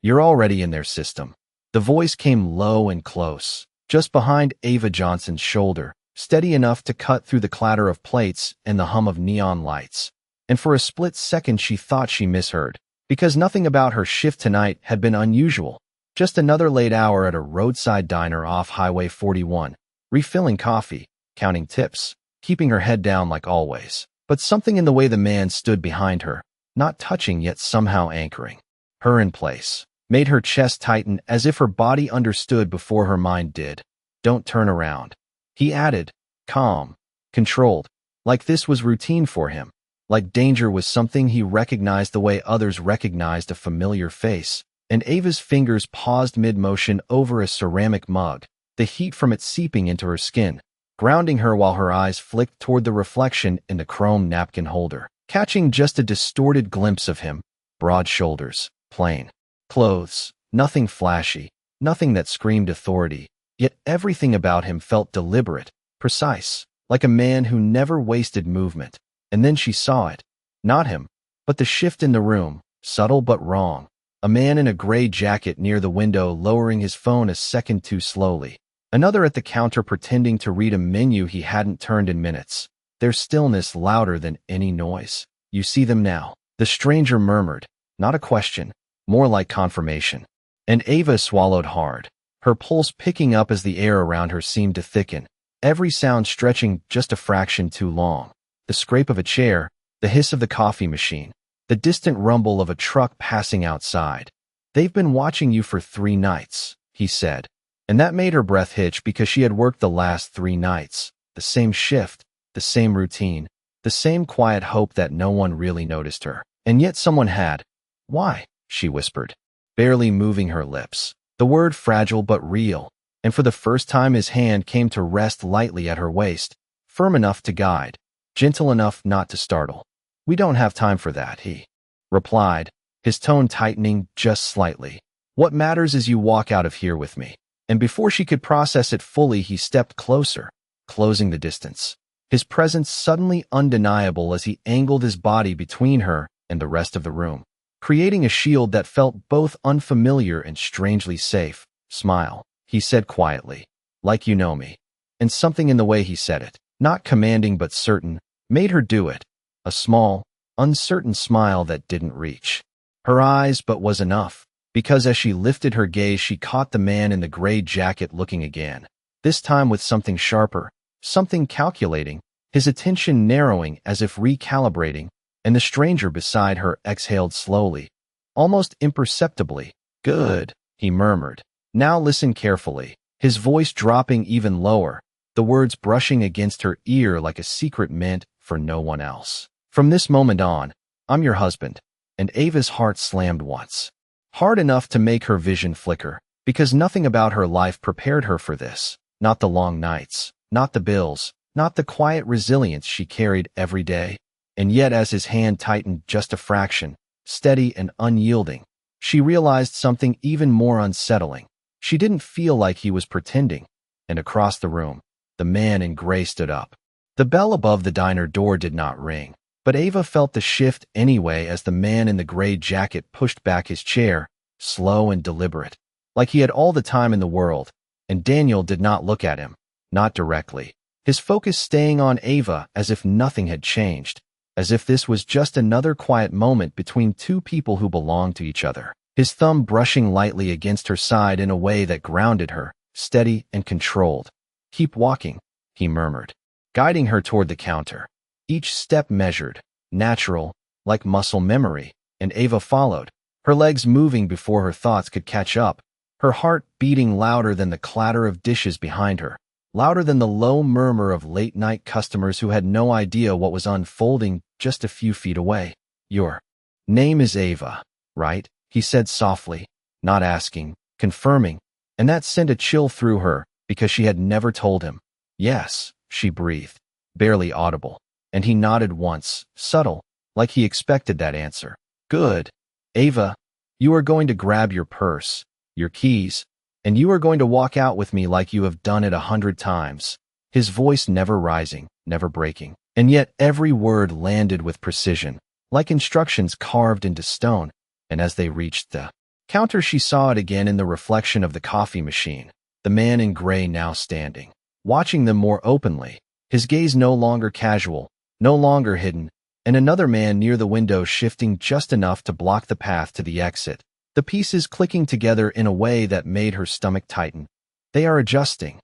You're already in their system. The voice came low and close, just behind Ava Johnson's shoulder, steady enough to cut through the clatter of plates and the hum of neon lights. And for a split second she thought she misheard, because nothing about her shift tonight had been unusual. Just another late hour at a roadside diner off Highway 41, refilling coffee, counting tips, keeping her head down like always. But something in the way the man stood behind her, not touching yet somehow anchoring her in place, made her chest tighten as if her body understood before her mind did. Don't turn around, he added, calm, controlled, like this was routine for him, like danger was something he recognized the way others recognized a familiar face. And Ava's fingers paused mid-motion over a ceramic mug, the heat from it seeping into her skin, grounding her while her eyes flicked toward the reflection in the chrome napkin holder, catching just a distorted glimpse of him. Broad shoulders, plain clothes, nothing flashy, nothing that screamed authority, yet everything about him felt deliberate, precise, like a man who never wasted movement. And then she saw it. Not him, but the shift in the room, subtle but wrong. A man in a gray jacket near the window lowering his phone a second too slowly. Another at the counter pretending to read a menu he hadn't turned in minutes. Their stillness louder than any noise. You see them now, the stranger murmured, not a question, more like confirmation. And Ava swallowed hard, her pulse picking up as the air around her seemed to thicken, every sound stretching just a fraction too long. The scrape of a chair, the hiss of the coffee machine, the distant rumble of a truck passing outside. They've been watching you for 3 nights, he said. And that made her breath hitch because she had worked the last 3 nights. The same shift, the same routine, the same quiet hope that no one really noticed her. And yet someone had. Why? She whispered, barely moving her lips. The word fragile but real. And for the first time his hand came to rest lightly at her waist, firm enough to guide, gentle enough not to startle. We don't have time for that, he replied, his tone tightening just slightly. What matters is you walk out of here with me. And before she could process it fully, he stepped closer, closing the distance, his presence suddenly undeniable as he angled his body between her and the rest of the room, creating a shield that felt both unfamiliar and strangely safe. Smile, he said quietly, like you know me. And something in the way he said it, not commanding but certain, made her do it. A small, uncertain smile that didn't reach her eyes but was enough, because as she lifted her gaze she caught the man in the gray jacket looking again, this time with something sharper, something calculating, his attention narrowing as if recalibrating, and the stranger beside her exhaled slowly, almost imperceptibly. Good, he murmured. Now listen carefully, his voice dropping even lower, the words brushing against her ear like a secret meant for no one else. From this moment on, I'm your husband. And Ava's heart slammed once. Hard enough to make her vision flicker, because nothing about her life prepared her for this. Not the long nights, not the bills, not the quiet resilience she carried every day. And yet as his hand tightened just a fraction, steady and unyielding, she realized something even more unsettling. She didn't feel like he was pretending. And across the room, the man in gray stood up. The bell above the diner door did not ring, but Ava felt the shift anyway as the man in the gray jacket pushed back his chair, slow and deliberate, like he had all the time in the world. And Daniel did not look at him, not directly, his focus staying on Ava as if nothing had changed, as if this was just another quiet moment between 2 people who belonged to each other. His thumb brushing lightly against her side in a way that grounded her, steady and controlled. Keep walking, he murmured, guiding her toward the counter. Each step measured, natural, like muscle memory, and Ava followed, her legs moving before her thoughts could catch up, her heart beating louder than the clatter of dishes behind her, louder than the low murmur of late-night customers who had no idea what was unfolding just a few feet away. Your name is Ava, right? He said softly, not asking, confirming, and that sent a chill through her because she had never told him. Yes, she breathed, barely audible. And he nodded once, subtle, like he expected that answer. Good. Ava, you are going to grab your purse, your keys, and you are going to walk out with me like you have done it 100 times. His voice never rising, never breaking. And yet every word landed with precision, like instructions carved into stone. And as they reached the Counter, she saw it again in the reflection of the coffee machine, the man in gray now standing, watching them more openly, his gaze no longer casual, no longer hidden, and another man near the window shifting just enough to block the path to the exit, the pieces clicking together in a way that made her stomach tighten. They are adjusting,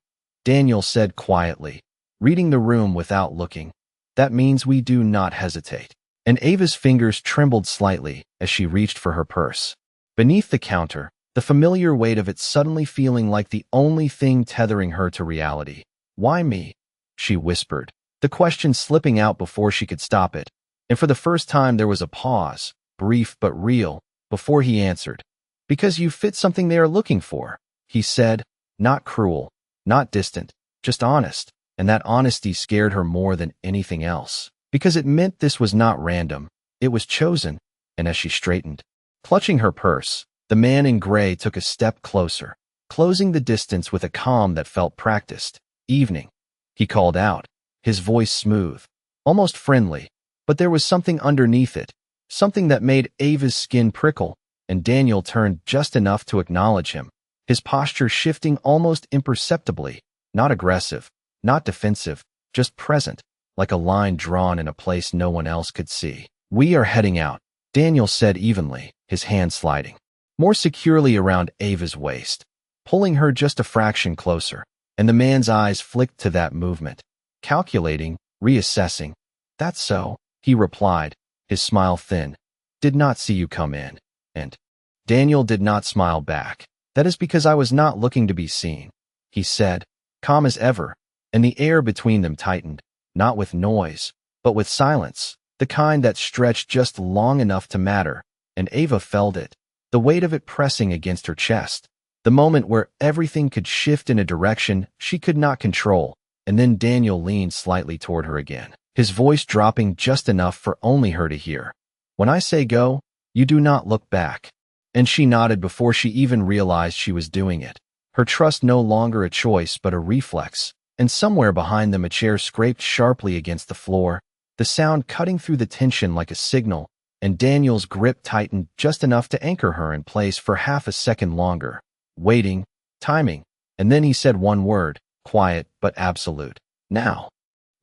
Daniel said quietly, reading the room without looking. That means we do not hesitate. And Ava's fingers trembled slightly as she reached for her purse. Beneath the counter, the familiar weight of it suddenly feeling like the only thing tethering her to reality. Why me? She whispered, the question slipping out before she could stop it. And for the first time there was a pause, brief but real, before he answered. Because you fit something they are looking for, he said, not cruel, not distant, just honest. And that honesty scared her more than anything else. Because it meant this was not random, it was chosen. And as she straightened, clutching her purse, the man in gray took a step closer, closing the distance with a calm that felt practiced. Evening, he called out, his voice smooth, almost friendly, but there was something underneath it, something that made Ava's skin prickle, and Daniel turned just enough to acknowledge him, his posture shifting almost imperceptibly, not aggressive, not defensive, just present, like a line drawn in a place no one else could see. We are heading out, Daniel said evenly, his hand sliding more securely around Ava's waist, pulling her just a fraction closer, and the man's eyes flicked to that movement, calculating, reassessing. That's so, he replied, his smile thin. Did not see you come in. And Daniel did not smile back. That is because I was not looking to be seen, he said, calm as ever, and the air between them tightened, not with noise, but with silence, the kind that stretched just long enough to matter, and Ava felt it, the weight of it pressing against her chest, the moment where everything could shift in a direction she could not control, and then Daniel leaned slightly toward her again, his voice dropping just enough for only her to hear. When I say go, you do not look back. And she nodded before she even realized she was doing it, her trust no longer a choice but a reflex, and somewhere behind them a chair scraped sharply against the floor, the sound cutting through the tension like a signal, and Daniel's grip tightened just enough to anchor her in place for half a second longer, waiting, timing, and then he said one word, quiet but absolute. Now.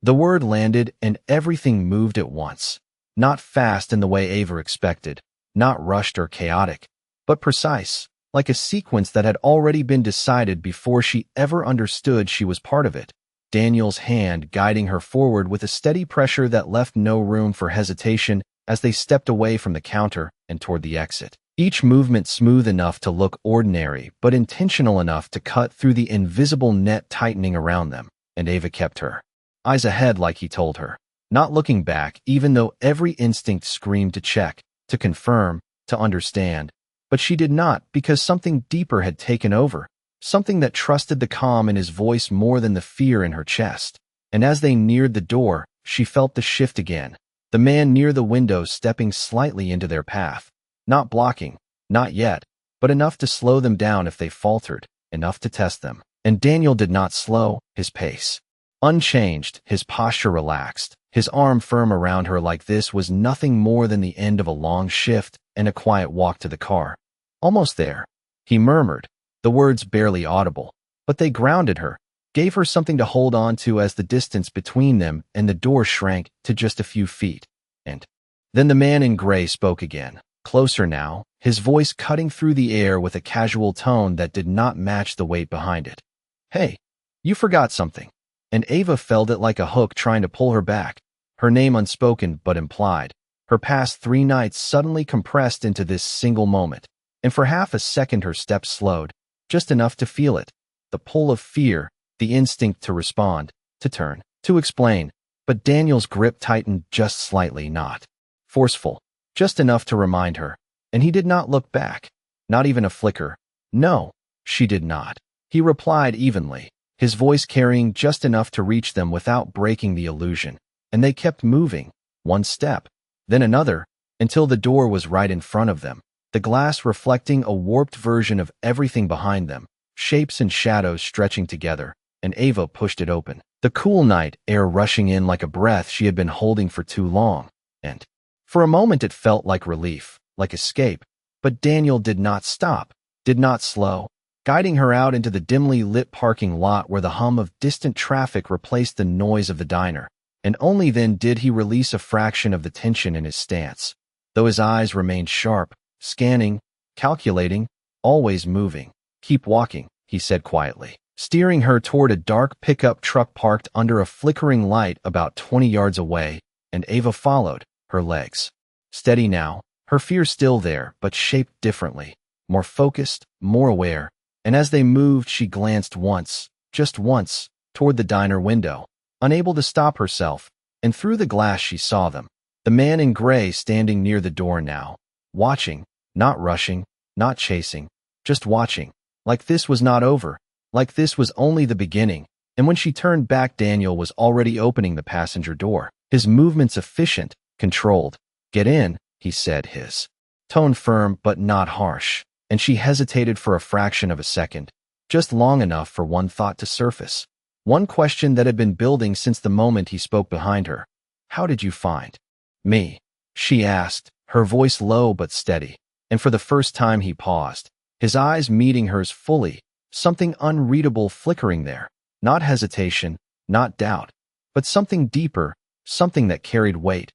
The word landed and everything moved at once, not fast in the way Ava expected, not rushed or chaotic, but precise, like a sequence that had already been decided before she ever understood she was part of it. Daniel's hand guiding her forward with a steady pressure that left no room for hesitation as they stepped away from the counter and toward the exit. Each movement smooth enough to look ordinary, but intentional enough to cut through the invisible net tightening around them, and Ava kept her eyes ahead like he told her, not looking back even though every instinct screamed to check, to confirm, to understand. But she did not because something deeper had taken over, something that trusted the calm in his voice more than the fear in her chest. And as they neared the door, she felt the shift again, the man near the window stepping slightly into their path, not blocking, not yet, but enough to slow them down if they faltered, enough to test them. And Daniel did not slow his pace. Unchanged, his posture relaxed, his arm firm around her like this was nothing more than the end of a long shift and a quiet walk to the car. Almost there, he murmured, the words barely audible, but they grounded her, gave her something to hold on to as the distance between them and the door shrank to just a few feet. And then the man in gray spoke again, closer now, his voice cutting through the air with a casual tone that did not match the weight behind it. Hey, you forgot something. And Ava felt it like a hook trying to pull her back, her name unspoken but implied, her past 3 nights suddenly compressed into this single moment. And for half a second her steps slowed, just enough to feel it, the pull of fear, the instinct to respond, to turn, to explain. But Daniel's grip tightened just slightly, not forceful, just enough to remind her. And he did not look back, not even a flicker. No, she did not. He replied evenly, his voice carrying just enough to reach them without breaking the illusion. And they kept moving, one step, then another, until the door was right in front of them, the glass reflecting a warped version of everything behind them, shapes and shadows stretching together, and Ava pushed it open, the cool night air rushing in like a breath she had been holding for too long. And for a moment it felt like relief, like escape, But Daniel did not stop, did not slow, guiding her out into the dimly lit parking lot where the hum of distant traffic replaced the noise of the diner. And only then did he release a fraction of the tension in his stance, though his eyes remained sharp, scanning, calculating, always moving. "Keep walking," he said quietly, steering her toward a dark pickup truck parked under a flickering light about 20 yards away, and Ava followed, her legs steady now, her fear still there but shaped differently, more focused, more aware, and as they moved she glanced once, just once, toward the diner window, unable to stop herself, and through the glass she saw them. The man in gray standing near the door now, watching, not rushing, not chasing, just watching, like this was not over, like this was only the beginning. And when she turned back, Daniel was already opening the passenger door, his movements efficient, controlled. "Get in," he said, his tone firm but not harsh, and she hesitated for a fraction of a second, just long enough for one thought to surface. One question that had been building since the moment he spoke behind her. "How did you find me?" she asked, her voice low but steady. And for the first time he paused, his eyes meeting hers fully, something unreadable flickering there. Not hesitation, not doubt, but something deeper, something that carried weight.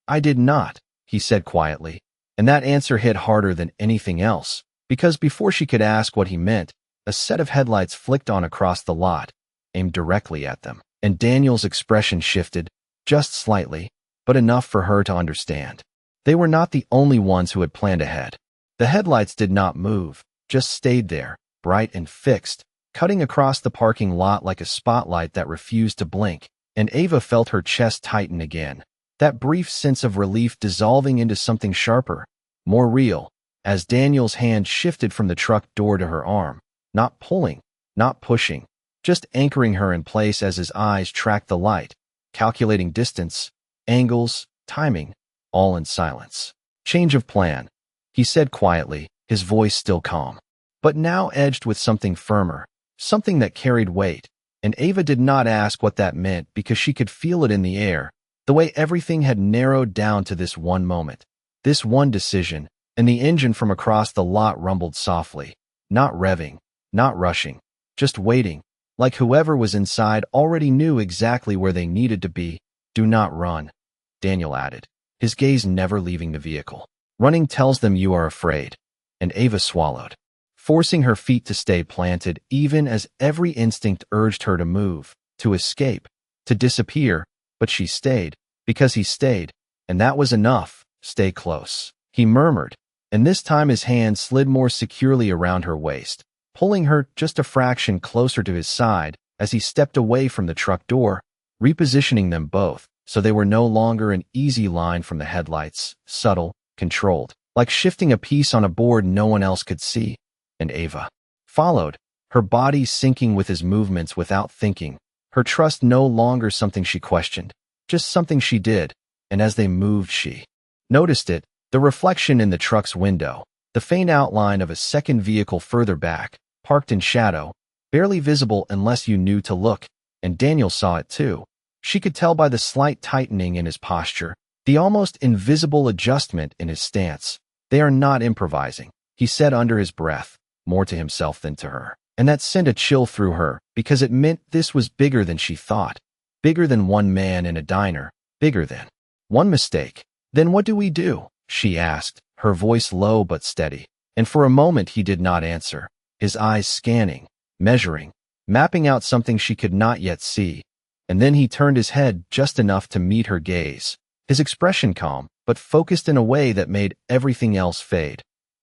"I did not," he said quietly, and that answer hit harder than anything else, because before she could ask what he meant, a set of headlights flicked on across the lot, aimed directly at them, and Daniel's expression shifted, just slightly, but enough for her to understand. They were not the only ones who had planned ahead. The headlights did not move, just stayed there, bright and fixed, cutting across the parking lot like a spotlight that refused to blink, and Ava felt her chest tighten again, that brief sense of relief dissolving into something sharper, more real, as Daniel's hand shifted from the truck door to her arm, not pulling, not pushing, just anchoring her in place as his eyes tracked the light, calculating distance, angles, timing, all in silence. "Change of plan," he said quietly, his voice still calm, but now edged with something firmer, something that carried weight, and Ava did not ask what that meant because she could feel it in the air, the way everything had narrowed down to this one moment, this one decision, and the engine from across the lot rumbled softly, not revving, not rushing, just waiting, like whoever was inside already knew exactly where they needed to be. "Do not run," Daniel added, his gaze never leaving the vehicle. "Running tells them you are afraid." And Ava swallowed, forcing her feet to stay planted even as every instinct urged her to move, to escape, to disappear, but she stayed, because he stayed, and that was enough. "Stay close," he murmured, and this time his hand slid more securely around her waist, pulling her just a fraction closer to his side as he stepped away from the truck door, repositioning them both so they were no longer an easy line from the headlights, subtle, controlled, like shifting a piece on a board no one else could see. And Ava followed, her body syncing with his movements without thinking, her trust no longer something she questioned, just something she did, and as they moved she noticed it, the reflection in the truck's window, the faint outline of a second vehicle further back, parked in shadow, barely visible unless you knew to look, and Daniel saw it too. She could tell by the slight tightening in his posture, the almost invisible adjustment in his stance. "They are not improvising," he said under his breath, more to himself than to her, and that sent a chill through her because it meant this was bigger than she thought, bigger than one man in a diner, bigger than one mistake. "Then what do we do?" she asked, her voice low but steady, and for a moment he did not answer, his eyes scanning, measuring, mapping out something she could not yet see, and then he turned his head just enough to meet her gaze, his expression calm, but focused in a way that made everything else fade.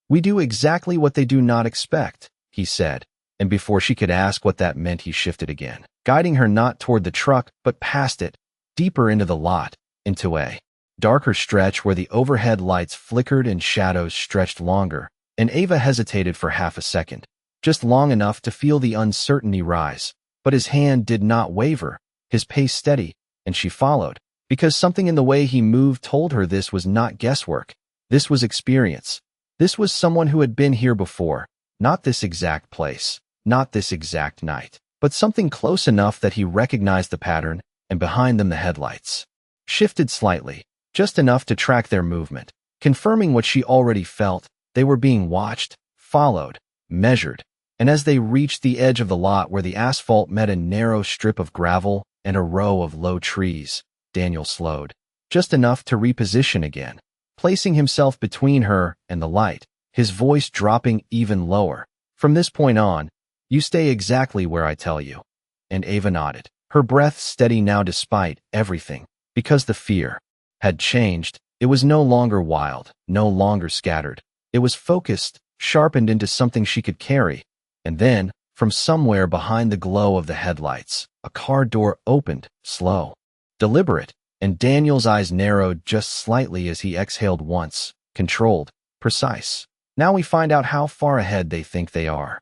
"We do exactly what they do not expect," he said, and before she could ask what that meant he shifted again, guiding her not toward the truck but past it, deeper into the lot, into a darker stretch where the overhead lights flickered and shadows stretched longer, and Ava hesitated for half a second, just long enough to feel the uncertainty rise, but his hand did not waver, his pace steady, and she followed, because something in the way he moved told her this was not guesswork, this was experience, this was someone who had been here before, not this exact place, not this exact night, but something close enough that he recognized the pattern, and behind them the headlights shifted slightly, just enough to track their movement, confirming what she already felt, They were being watched, followed, measured, and as they reached the edge of the lot where the asphalt met a narrow strip of gravel and a row of low trees, Daniel slowed, just enough to reposition again, placing himself between her and the light, his voice dropping even lower. "From this point on, you stay exactly where I tell you." And Ava nodded, her breath steady now despite everything, because the fear had changed. It was no longer wild, no longer scattered. It was focused, sharpened into something she could carry. And then, from somewhere behind the glow of the headlights, a car door opened, slow, deliberate, and Daniel's eyes narrowed just slightly as he exhaled once, controlled, precise. Now we find out how far ahead they think they are.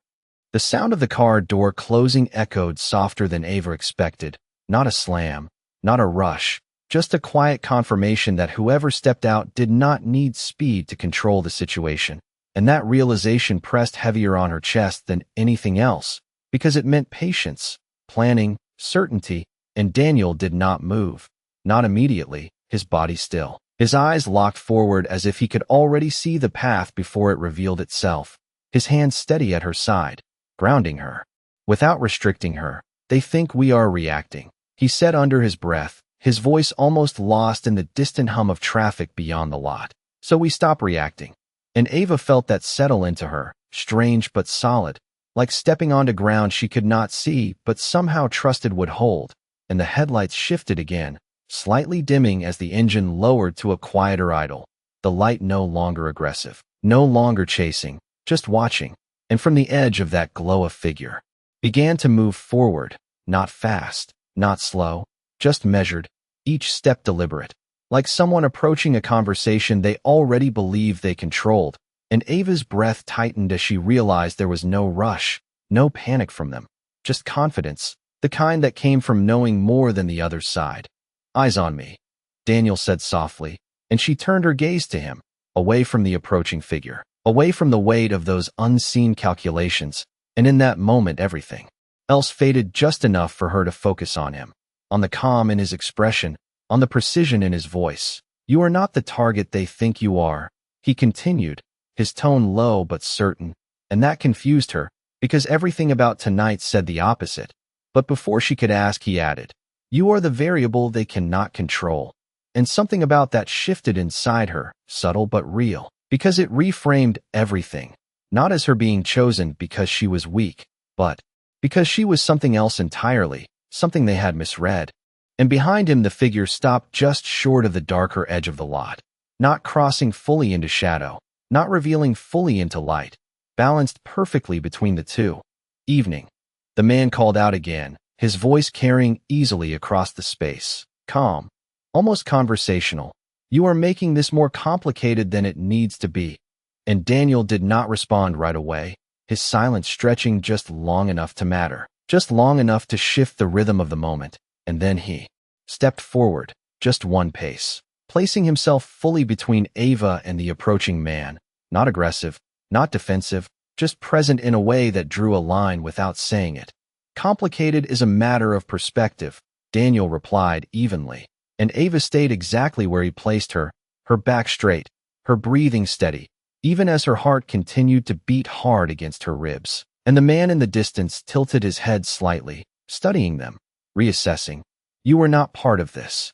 The sound of the car door closing echoed softer than Ava expected. Not a slam, not a rush, just a quiet confirmation that whoever stepped out did not need speed to control the situation. And that realization pressed heavier on her chest than anything else, because it meant patience, planning, certainty, and Daniel did not move. Not immediately, his body still. His eyes locked forward as if he could already see the path before it revealed itself. His hand steady at her side, grounding her, without restricting her. "They think we are reacting," he said under his breath, his voice almost lost in the distant hum of traffic beyond the lot. "So we stop reacting." And Ava felt that settle into her, strange but solid, like stepping onto ground she could not see but somehow trusted would hold. And the headlights shifted again, slightly dimming as the engine lowered to a quieter idle, the light no longer aggressive, no longer chasing, just watching. And from the edge of that glow a figure began to move forward, not fast, not slow, just measured, each step deliberate, like someone approaching a conversation they already believed they controlled. And Ava's breath tightened as she realized there was no rush, no panic from them, just confidence, the kind that came from knowing more than the other side. "Eyes on me," Daniel said softly, and she turned her gaze to him, away from the approaching figure, away from the weight of those unseen calculations, and in that moment everything else faded just enough for her to focus on him, on the calm in his expression, on the precision in his voice. "You are not the target they think you are," he continued, his tone low but certain, and that confused her, because everything about tonight said the opposite. But before she could ask, he added, "You are the variable they cannot control." And something about that shifted inside her, subtle but real, because it reframed everything, not as her being chosen because she was weak, but because she was something else entirely, something they had misread. And behind him the figure stopped just short of the darker edge of the lot, not crossing fully into shadow, not revealing fully into light, balanced perfectly between the two. "Evening," the man called out again, his voice carrying easily across the space, calm, almost conversational. "You are making this more complicated than it needs to be." And Daniel did not respond right away, his silence stretching just long enough to matter, just long enough to shift the rhythm of the moment. And then he stepped forward, just one pace, placing himself fully between Ava and the approaching man, not aggressive, not defensive, just present in a way that drew a line without saying it. "Complicated is a matter of perspective," Daniel replied evenly, and Ava stayed exactly where he placed her, her back straight, her breathing steady, even as her heart continued to beat hard against her ribs. And the man in the distance tilted his head slightly, studying them, reassessing. "You were not part of this,"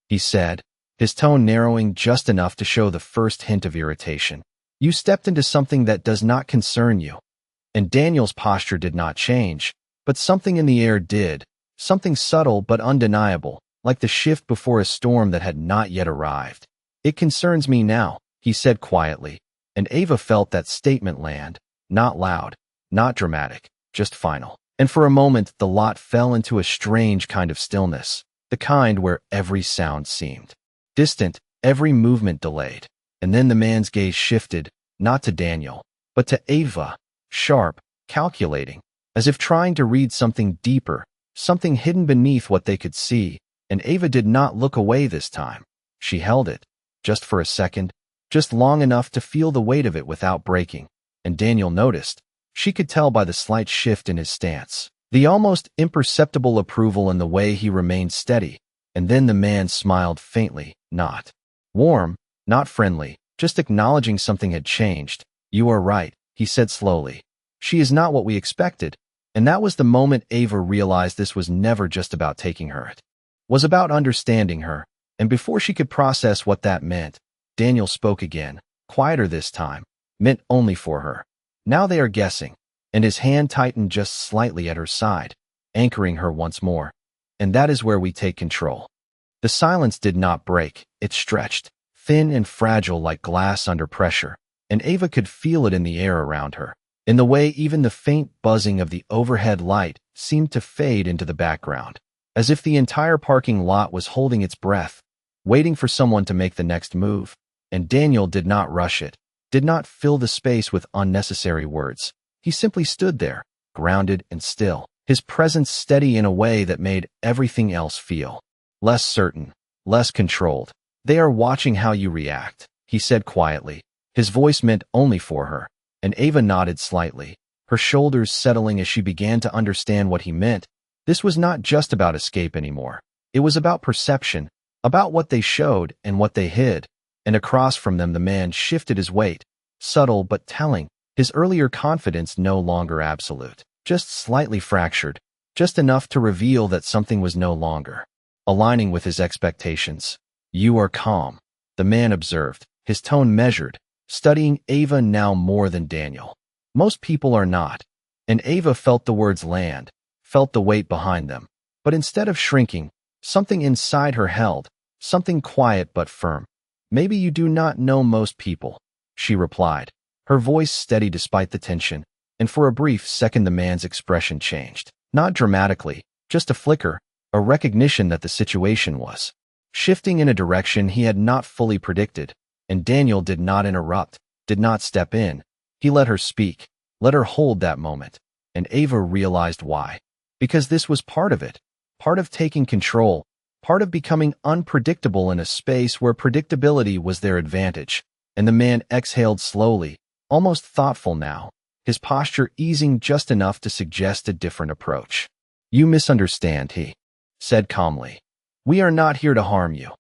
he said, his tone narrowing just enough to show the first hint of irritation. "You stepped into something that does not concern you." And Daniel's posture did not change, but something in the air did, something subtle but undeniable, like the shift before a storm that had not yet arrived. "It concerns me now," he said quietly, and Ava felt that statement land, not loud, not dramatic, just final. And for a moment the lot fell into a strange kind of stillness, the kind where every sound seemed distant, every movement delayed. And then the man's gaze shifted, not to Daniel, but to Ava, sharp, calculating, as if trying to read something deeper, something hidden beneath what they could see. And Ava did not look away this time. She held it, just for a second, just long enough to feel the weight of it without breaking. And Daniel noticed. She could tell by the slight shift in his stance, the almost imperceptible approval in the way he remained steady. And then the man smiled faintly, not warm, not friendly, just acknowledging something had changed. You are right, he said slowly. She is not what we expected. And that was the moment Ava realized this was never just about taking her. It was about understanding her. And before she could process what that meant, Daniel spoke again, quieter this time, meant only for her. Now they are guessing. And his hand tightened just slightly at her side, anchoring her once more. And that is where we take control. The silence did not break. It stretched, thin and fragile like glass under pressure, and Ava could feel it in the air around her, in the way even the faint buzzing of the overhead light seemed to fade into the background, as if the entire parking lot was holding its breath, waiting for someone to make the next move. And Daniel did not rush it, did not fill the space with unnecessary words. He simply stood there, grounded and still, his presence steady in a way that made everything else feel less certain, less controlled. They are watching how you react, he said quietly, his voice meant only for her, and Ava nodded slightly, her shoulders settling as she began to understand what he meant. This was not just about escape anymore. It was about perception, about what they showed and what they hid. And across from them the man shifted his weight, subtle but telling, his earlier confidence no longer absolute, just slightly fractured, just enough to reveal that something was no longer aligning with his expectations. You are calm, the man observed, his tone measured, studying Ava now more than Daniel. Most people are not. And Ava felt the words land, felt the weight behind them. But instead of shrinking, something inside her held, something quiet but firm. Maybe you do not know most people, she replied, her voice steady despite the tension, and for a brief second the man's expression changed. Not dramatically, just a flicker, a recognition that the situation was shifting in a direction he had not fully predicted. And Daniel did not interrupt, did not step in. He let her speak, let her hold that moment. And Ava realized why. Because this was part of it, part of taking control, part of becoming unpredictable in a space where predictability was their advantage. And the man exhaled slowly, almost thoughtful now, his posture easing just enough to suggest a different approach. You misunderstand, he said calmly. We are not here to harm you.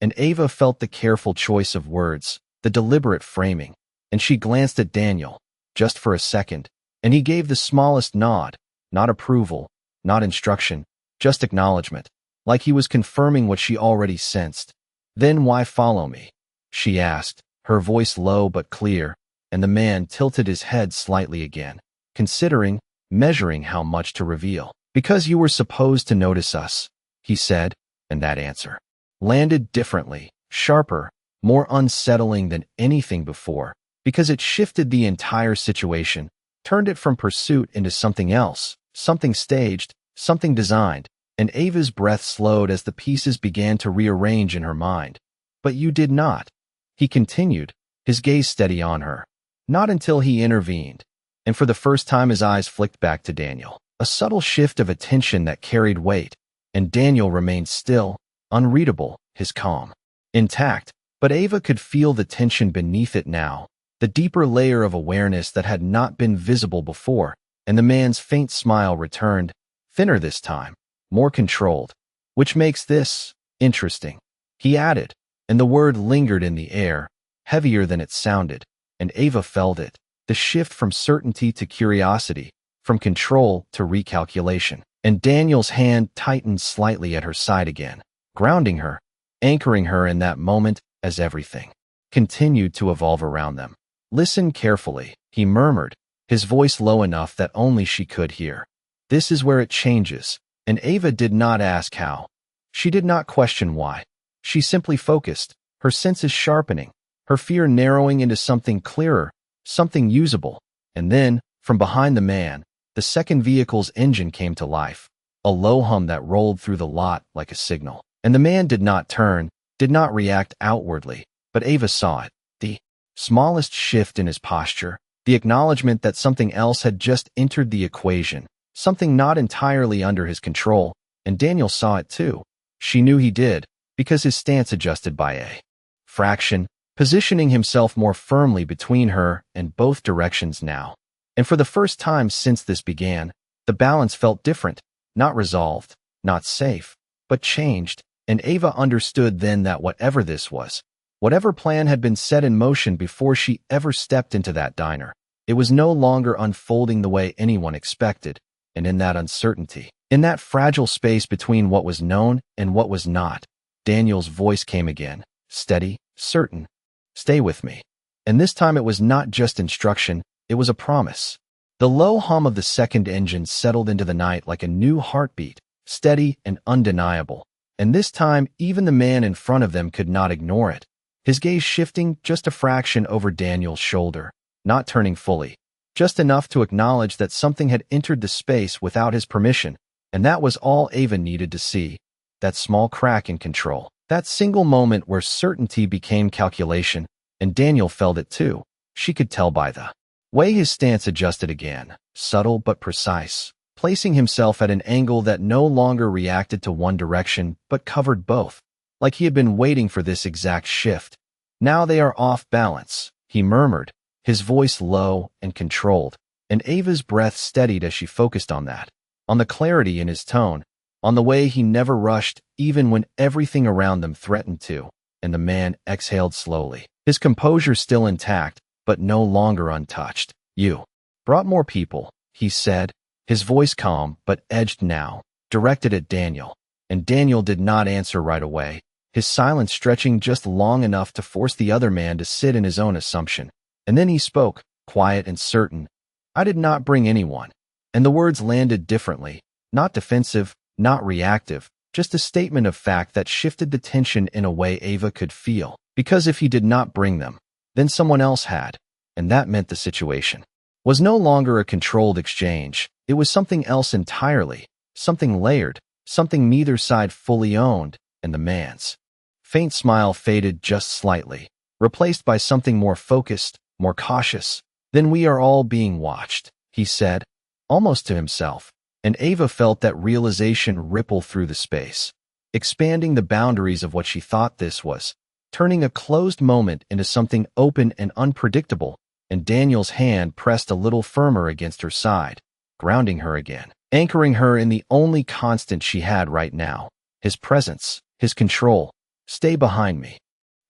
And Ava felt the careful choice of words, the deliberate framing, and she glanced at Daniel, just for a second, and he gave the smallest nod, not approval, not instruction, just acknowledgement, like he was confirming what she already sensed. Then why follow me? She asked, her voice low but clear, and the man tilted his head slightly again, considering, measuring how much to reveal. Because you were supposed to notice us, he said, and that answer landed differently, sharper, more unsettling than anything before, because it shifted the entire situation, turned it from pursuit into something else, something staged, something designed, and Ava's breath slowed as the pieces began to rearrange in her mind. But you did not, he continued, his gaze steady on her. Not until he intervened, and for the first time his eyes flicked back to Daniel, a subtle shift of attention that carried weight, and Daniel remained still, unreadable, his calm intact, but Ava could feel the tension beneath it now, the deeper layer of awareness that had not been visible before, and the man's faint smile returned, thinner this time, more controlled. Which makes this interesting, he added, and the word lingered in the air, heavier than it sounded, and Ava felt it, the shift from certainty to curiosity, from control to recalculation. And Daniel's hand tightened slightly at her side again, grounding her, anchoring her in that moment as everything continued to evolve around them. Listen carefully, he murmured, his voice low enough that only she could hear. This is where it changes. And Ava did not ask how. She did not question why. She simply focused, her senses sharpening, her fear narrowing into something clearer, something usable. And then, from behind the man, the second vehicle's engine came to life, a low hum that rolled through the lot like a signal. And the man did not turn, did not react outwardly, but Ava saw it, the smallest shift in his posture, the acknowledgement that something else had just entered the equation, something not entirely under his control, and Daniel saw it too. She knew he did, because his stance adjusted by a fraction, positioning himself more firmly between her and both directions now. And for the first time since this began, the balance felt different, not resolved, not safe, but changed, and Ava understood then that whatever this was Whatever plan had been set in motion before she ever stepped into that diner, it was no longer unfolding the way anyone expected, and in that uncertainty, in that fragile space between what was known and what was not, Daniel's voice came again, steady, certain. Stay with me. And this time it was not just instruction, it was a promise. The low hum of the second engine settled into the night like a new heartbeat, steady and undeniable. And this time, even the man in front of them could not ignore it, his gaze shifting just a fraction over Daniel's shoulder, not turning fully, just enough to acknowledge that something had entered the space without his permission, and that was all Ava needed to see. That small crack in control, that single moment where certainty became calculation, and Daniel felt it too. She could tell by the way his stance adjusted again, subtle but precise, placing himself at an angle that no longer reacted to one direction but covered both, like he had been waiting for this exact shift. Now they are off balance, he murmured, his voice low and controlled, and Ava's breath steadied as she focused on that, on the clarity in his tone, on the way he never rushed even when everything around them threatened to, and the man exhaled slowly, his composure still intact, but no longer untouched. You brought more people, he said, his voice calm but edged now, directed at Daniel, and Daniel did not answer right away, his silence stretching just long enough to force the other man to sit in his own assumption. And then he spoke, quiet and certain. I did not bring anyone. And the words landed differently, not defensive, not reactive, just a statement of fact that shifted the tension in a way Ava could feel. Because if he did not bring them, then someone else had. And that meant the situation was no longer a controlled exchange. It was something else entirely, something layered, something neither side fully owned, and the man's faint smile faded just slightly, replaced by something more focused, more cautious. Then we are all being watched, he said, almost to himself, and Ava felt that realization ripple through the space, expanding the boundaries of what she thought this was, turning a closed moment into something open and unpredictable, and Daniel's hand pressed a little firmer against her side, grounding her again, anchoring her in the only constant she had right now, his presence, his control. Stay behind me,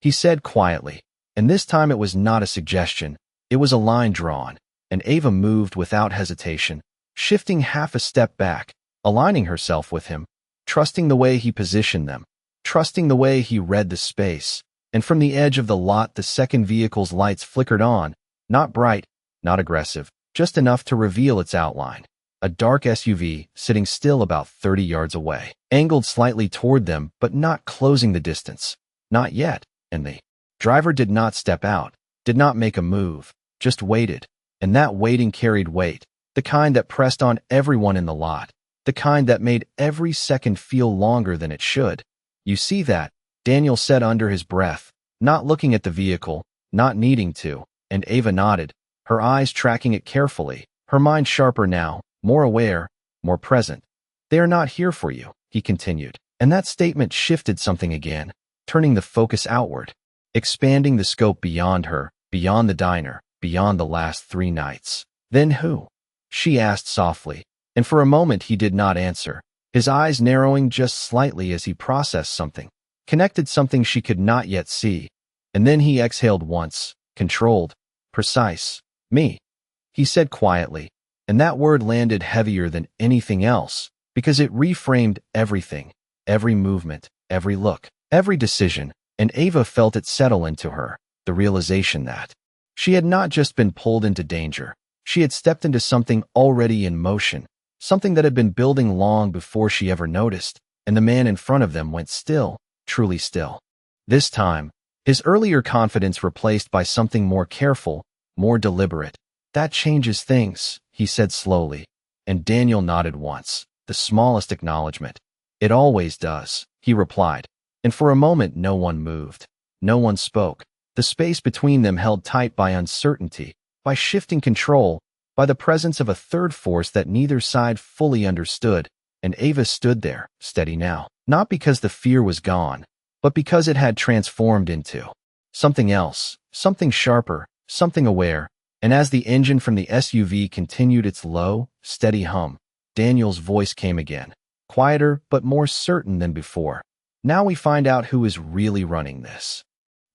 he said quietly, and this time it was not a suggestion, it was a line drawn, and Ava moved without hesitation, shifting half a step back, aligning herself with him, trusting the way he positioned them, trusting the way he read the space, and from the edge of the lot the second vehicle's lights flickered on, not bright, not aggressive, just enough to reveal its outline. A dark SUV sitting still about 30 yards away, angled slightly toward them but not closing the distance. Not yet, and the driver did not step out, did not make a move, just waited, and that waiting carried weight, the kind that pressed on everyone in the lot, the kind that made every second feel longer than it should. You see that, Daniel said under his breath, not looking at the vehicle, not needing to, and Ava nodded, her eyes tracking it carefully, her mind sharper now, more aware, more present. They are not here for you, he continued, and that statement shifted something again, turning the focus outward, expanding the scope beyond her, beyond the diner, beyond the last 3 nights. Then who? She asked softly, and for a moment he did not answer, his eyes narrowing just slightly as he processed something, connected something she could not yet see. And then he exhaled once, controlled, precise. Me, he said quietly, and that word landed heavier than anything else, because it reframed everything, every movement, every look, every decision, and Ava felt it settle into her, the realization that she had not just been pulled into danger, she had stepped into something already in motion, something that had been building long before she ever noticed, and the man in front of them went still, truly still. This time, his earlier confidence replaced by something more careful, more deliberate. That changes things, he said slowly, and Daniel nodded once, the smallest acknowledgement. It always does, he replied, and for a moment no one moved, no one spoke. The space between them held tight by uncertainty, by shifting control, by the presence of a third force that neither side fully understood, and Ava stood there, steady now, not because the fear was gone, but because it had transformed into something else, something sharper, something aware. And as the engine from the SUV continued its low, steady hum, Daniel's voice came again, quieter but more certain than before. Now we find out who is really running this.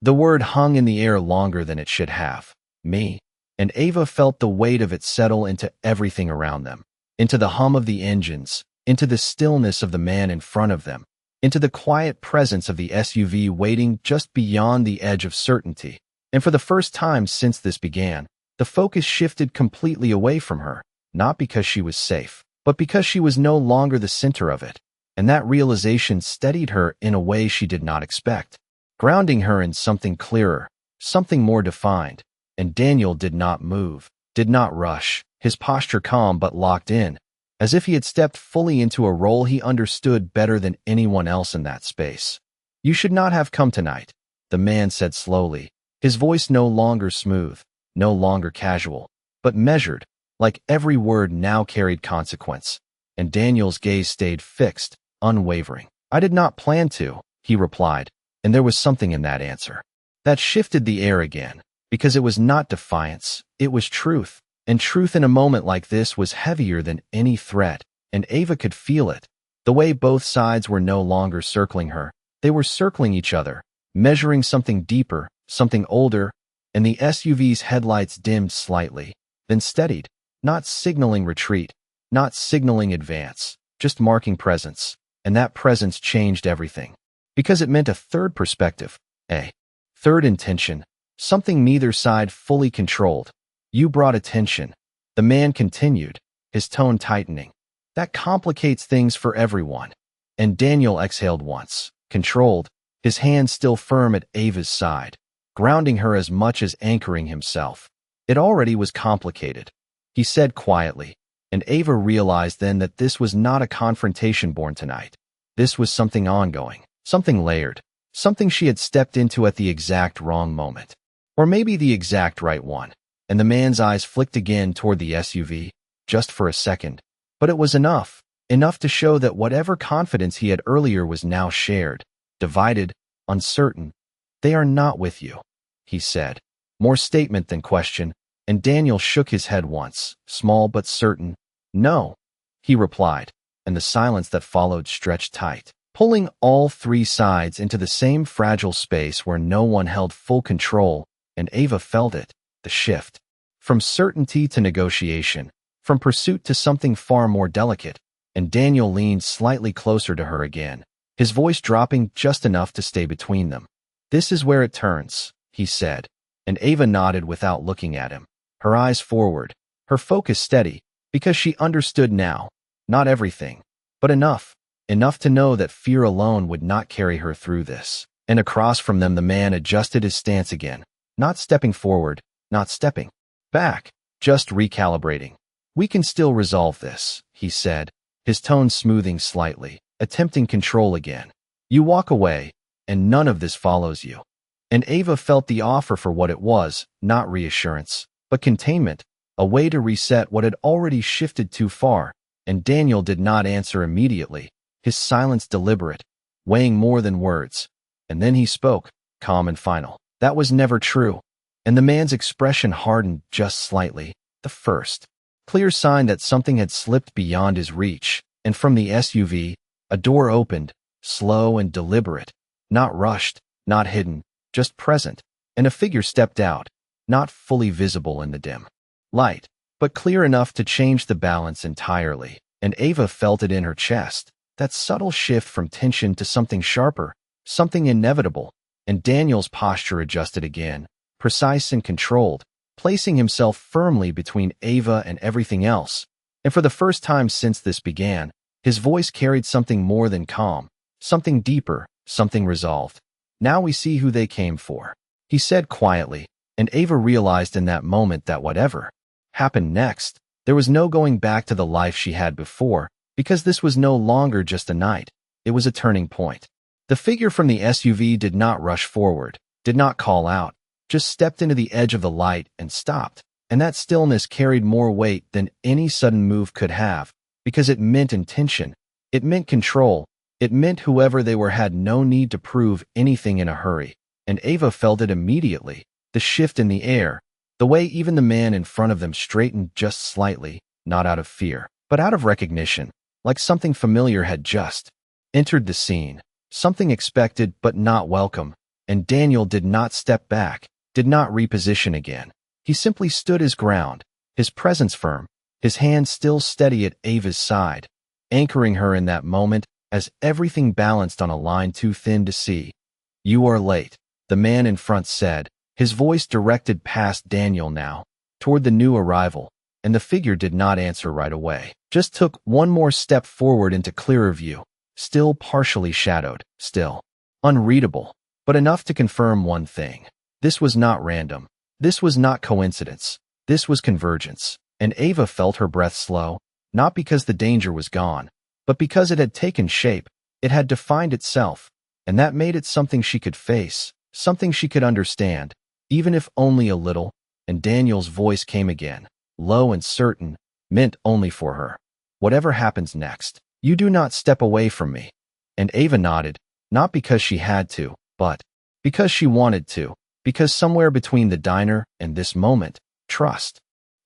The word hung in the air longer than it should have. Me. And Ava felt the weight of it settle into everything around them, into the hum of the engines, into the stillness of the man in front of them, into the quiet presence of the SUV waiting just beyond the edge of certainty. And for the first time since this began, the focus shifted completely away from her, not because she was safe, but because she was no longer the center of it. And that realization steadied her in a way she did not expect, grounding her in something clearer, something more defined. And Daniel did not move, did not rush, his posture calm but locked in, as if he had stepped fully into a role he understood better than anyone else in that space. "You should not have come tonight," the man said slowly, his voice no longer smooth, no longer casual, but measured, like every word now carried consequence. And Daniel's gaze stayed fixed, unwavering. "I did not plan to," he replied, and there was something in that answer that shifted the air again. Because it was not defiance, it was truth. And truth in a moment like this was heavier than any threat, and Ava could feel it. The way both sides were no longer circling her, they were circling each other, measuring something deeper, something older, and the SUV's headlights dimmed slightly, then steadied, not signaling retreat, not signaling advance, just marking presence. And that presence changed everything. Because it meant a third perspective, a third intention, something neither side fully controlled. "You brought attention," the man continued, his tone tightening. "That complicates things for everyone." And Daniel exhaled once, controlled, his hand still firm at Ava's side, grounding her as much as anchoring himself. "It already was complicated," he said quietly, and Ava realized then that this was not a confrontation born tonight. This was something ongoing, something layered, something she had stepped into at the exact wrong moment. Or maybe the exact right one. And the man's eyes flicked again toward the SUV, just for a second. But it was enough to show that whatever confidence he had earlier was now shared, divided, uncertain. "They are not with you," he said, more statement than question, and Daniel shook his head once, small but certain. "No," he replied, and the silence that followed stretched tight, pulling all three sides into the same fragile space where no one held full control. And Ava felt it, the shift. From certainty to negotiation, from pursuit to something far more delicate, and Daniel leaned slightly closer to her again, his voice dropping just enough to stay between them. "This is where it turns," he said, and Ava nodded without looking at him, her eyes forward, her focus steady, because she understood now, not everything, but enough to know that fear alone would not carry her through this. And across from them the man adjusted his stance again. Not stepping forward, not stepping back, just recalibrating. "We can still resolve this," he said, his tone smoothing slightly, attempting control again. "You walk away, and none of this follows you." And Ava felt the offer for what it was, not reassurance, but containment, a way to reset what had already shifted too far. And Daniel did not answer immediately, his silence deliberate, weighing more than words. And then he spoke, calm and final. "That was never true." And the man's expression hardened just slightly, the first clear sign that something had slipped beyond his reach. And from the SUV, a door opened, slow and deliberate, not rushed, not hidden, just present, and a figure stepped out, not fully visible in the dim light, but clear enough to change the balance entirely. And Ava felt it in her chest, that subtle shift from tension to something sharper, something inevitable. And Daniel's posture adjusted again, precise and controlled, placing himself firmly between Ava and everything else. And for the first time since this began, his voice carried something more than calm, something deeper, something resolved. "Now we see who they came for," he said quietly, and Ava realized in that moment that whatever happened next, there was no going back to the life she had before, because this was no longer just a night, it was a turning point. The figure from the SUV did not rush forward, did not call out, just stepped into the edge of the light and stopped. And that stillness carried more weight than any sudden move could have, because it meant intention, it meant control, it meant whoever they were had no need to prove anything in a hurry. And Ava felt it immediately, the shift in the air, the way even the man in front of them straightened just slightly, not out of fear, but out of recognition, like something familiar had just entered the scene. Something expected but not welcome, and Daniel did not step back, did not reposition again. He simply stood his ground, his presence firm, his hand still steady at Ava's side, anchoring her in that moment as everything balanced on a line too thin to see. "You are late," the man in front said, his voice directed past Daniel now, toward the new arrival, and the figure did not answer right away. Just took one more step forward into clearer view, still partially shadowed, still unreadable, but enough to confirm one thing. This was not random. This was not coincidence. This was convergence. And Ava felt her breath slow, not because the danger was gone, but because it had taken shape, it had defined itself, and that made it something she could face, something she could understand, even if only a little. And Daniel's voice came again, low and certain, meant only for her. "Whatever happens next, you do not step away from me." And Ava nodded, not because she had to, but because she wanted to, because somewhere between the diner and this moment, trust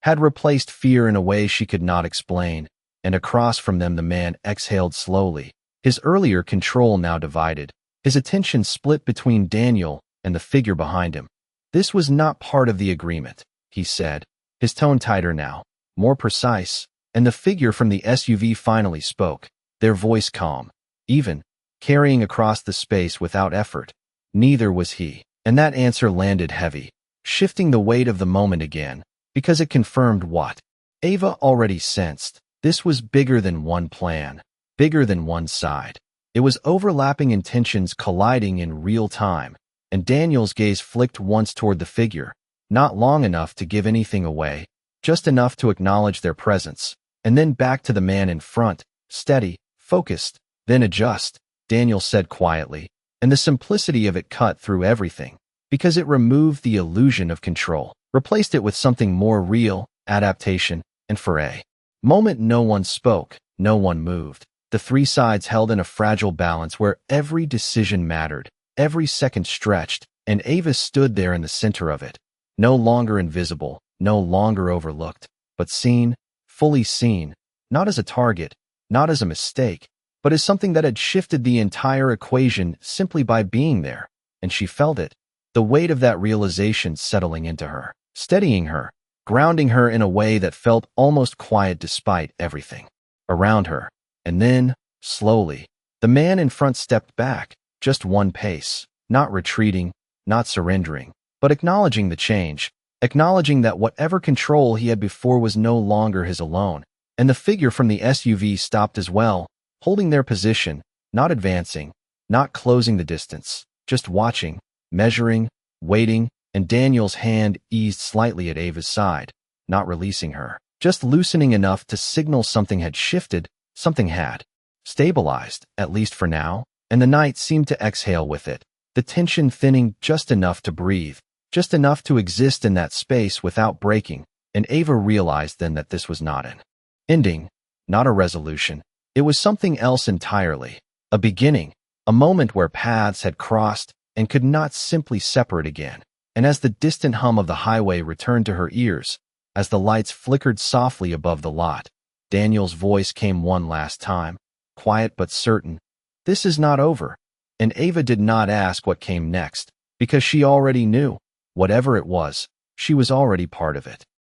had replaced fear in a way she could not explain, and across from them the man exhaled slowly, his earlier control now divided, his attention split between Daniel and the figure behind him. "This was not part of the agreement," he said, his tone tighter now, more precise, and the figure from the SUV finally spoke, their voice calm, even, carrying across the space without effort. "Neither was he." And that answer landed heavy, shifting the weight of the moment again, because it confirmed what Ava already sensed. This was bigger than one plan, bigger than one side. It was overlapping intentions colliding in real time, and Daniel's gaze flicked once toward the figure, not long enough to give anything away, just enough to acknowledge their presence, and then back to the man in front, steady, focused. "Then adjust," Daniel said quietly, and the simplicity of it cut through everything, because it removed the illusion of control, replaced it with something more real, adaptation, and for a moment no one spoke, no one moved. The three sides held in a fragile balance where every decision mattered, every second stretched, and Ava stood there in the center of it, no longer invisible, no longer overlooked, but seen, fully seen, not as a target, not as a mistake, but as something that had shifted the entire equation simply by being there, and she felt it, the weight of that realization settling into her, steadying her, grounding her in a way that felt almost quiet despite everything around her. And then, slowly, the man in front stepped back, just one pace, not retreating, not surrendering, but acknowledging the change, acknowledging that whatever control he had before was no longer his alone. And the figure from the SUV stopped as well, holding their position, not advancing, not closing the distance, just watching, measuring, waiting, and Daniel's hand eased slightly at Ava's side, not releasing her, just loosening enough to signal something had shifted, something had stabilized, at least for now, and the night seemed to exhale with it, the tension thinning just enough to breathe, just enough to exist in that space without breaking, and Ava realized then that this was not an ending, not a resolution. It was something else entirely, a beginning, a moment where paths had crossed and could not simply separate again. And as the distant hum of the highway returned to her ears, as the lights flickered softly above the lot, Daniel's voice came one last time, quiet but certain. "This is not over." And Ava did not ask what came next, because she already knew. Whatever it was, she was already part of it.